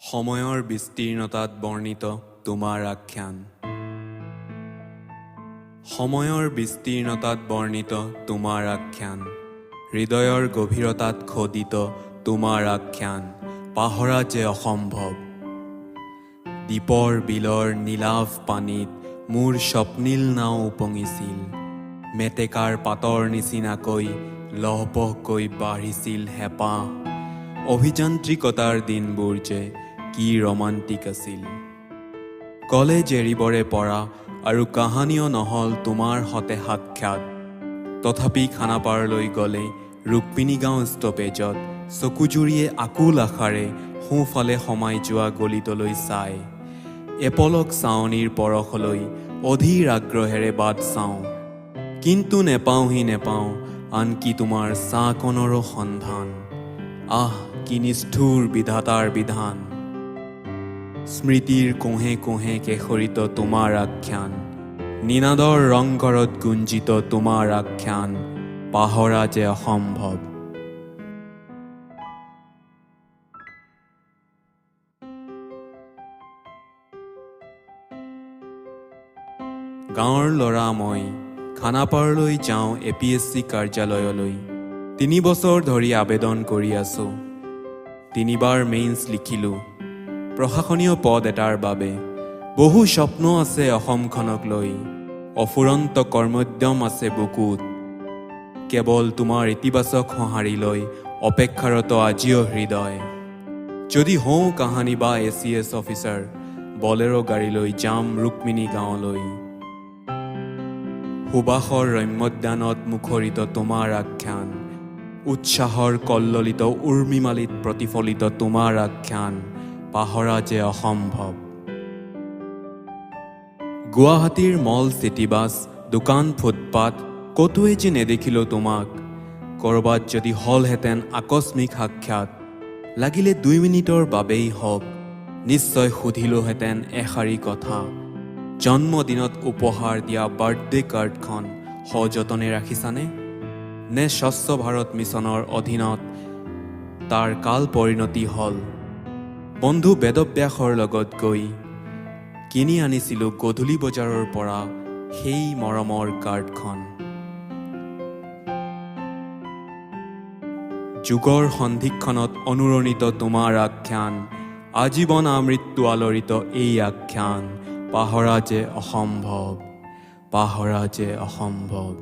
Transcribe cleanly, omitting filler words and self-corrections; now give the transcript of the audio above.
সময়ৰ বিস্তীৰ্ণতাত বৰ্ণিত তোমাৰ আখ্যান। সময়ৰ বিস্তীৰ্ণতাত বৰ্ণিত তোমাৰ আখ্যান, হৃদয়ৰ গভীৰতাত খোদিত তোমাৰ আখ্যান, পাহৰা যে অসম্ভৱ। দ্বীপৰ বিলৰ নীলাভ পানীত মোৰ স্বপ্নীল নাও উপঙিছিল, মেটেকাৰ পাতৰ নিচিনাকৈ লহপহকৈ বাঢ়িছিল হেঁপাহ। অভিযান্ত্ৰিকতাৰ দিনবোৰ যে কি ৰোমান্টিক আছিল। কলেজ এৰিবৰে পৰা আৰু কাহানিও নহল তোমাৰ সতে সাক্ষাৎ। তথাপি খানাপাৰলৈ গ'লে ৰুক্মিণী গাঁও ষ্টপেজত চকুজুৰিয়ে আকুল আশাৰে সোঁফালে সোমাই যোৱা গলিটোলৈ চাই এপলক চাৱনিৰ পৰশলৈ অধীৰ আগ্ৰহেৰে বাট চাওঁ, কিন্তু নেপাওঁ আনকি তোমাৰ চাহকণৰো সন্ধান। আহ, কি নিষ্ঠুৰ বিধাতাৰ বিধান। স্মৃতিৰ কোঁহে কোঁহে কেশৰিত তোমাৰ আখ্যান, নিনাদৰ ৰংঘৰত গুঞ্জিত তোমাৰ আখ্যান, পাহৰা যে অসম্ভৱ। গাঁৱৰ ল'ৰা মই খানাপাৰলৈ যাওঁ APSC কাৰ্যালয়লৈ। 3 বছৰ ধৰি আবেদন কৰি আছো। 3বাৰ মেইনছ লিখিলোঁ প্ৰশাসনীয় পদ এটাৰ বাবে। বহু স্বপ্ন আছে অসমখনক লৈ, অফুৰন্ত কৰ্মোদ্যম আছে বুকুত। কেৱল তোমাৰ ইতিবাচক সঁহাৰি লৈ অপেক্ষাৰত আজিও হৃদয়। যদি হওঁ কাহানি বা ACS অফিচাৰ, বলেৰো গাড়ী লৈ যাম ৰুক্মিণী গাঁৱলৈ। সুবাসৰ ৰম্যোদ্যানত মুখৰিত তোমাৰ আখ্যান, উৎসাহৰ কল্ললিত উৰ্মিমালিত প্ৰতিফলিত তোমাৰ আখ্যান, পাহৰা যে অসম্ভৱ। গুৱাহাটীৰ মল চিটিবাছ, দোকান ফুটপাত, ক'তোৱে যে নেদেখিলোঁ তোমাক। ক'ৰবাত যদি হ'লহেঁতেন আকস্মিক সাক্ষাৎ, লাগিলে 2 মিনিটৰ বাবেই হওক, নিশ্চয় সুধিলোহেঁতেন এষাৰি কথা। জন্মদিনত উপহাৰ দিয়া বাৰ্থডে কাৰ্ডখন সযতনে ৰাখিছানে? নে স্বচ্ছ ভাৰত মিছনৰ অধীনত তাৰ কাল পৰিণতি হ'ল? বন্ধু বেদব্যাসৰ লগত গৈ কিনি আনিছিলোঁ গধূলি বজাৰৰ পৰা সেই মৰমৰ কাৰ্ডখন। যুগৰ সন্ধিক্ষণত অনুৰণিত তোমাৰ আখ্যান, আজীৱন আমৃত্যু আলোড়িত এই আখ্যান, পাহৰা যে অসম্ভৱ, পাহৰা যে অসম্ভৱ।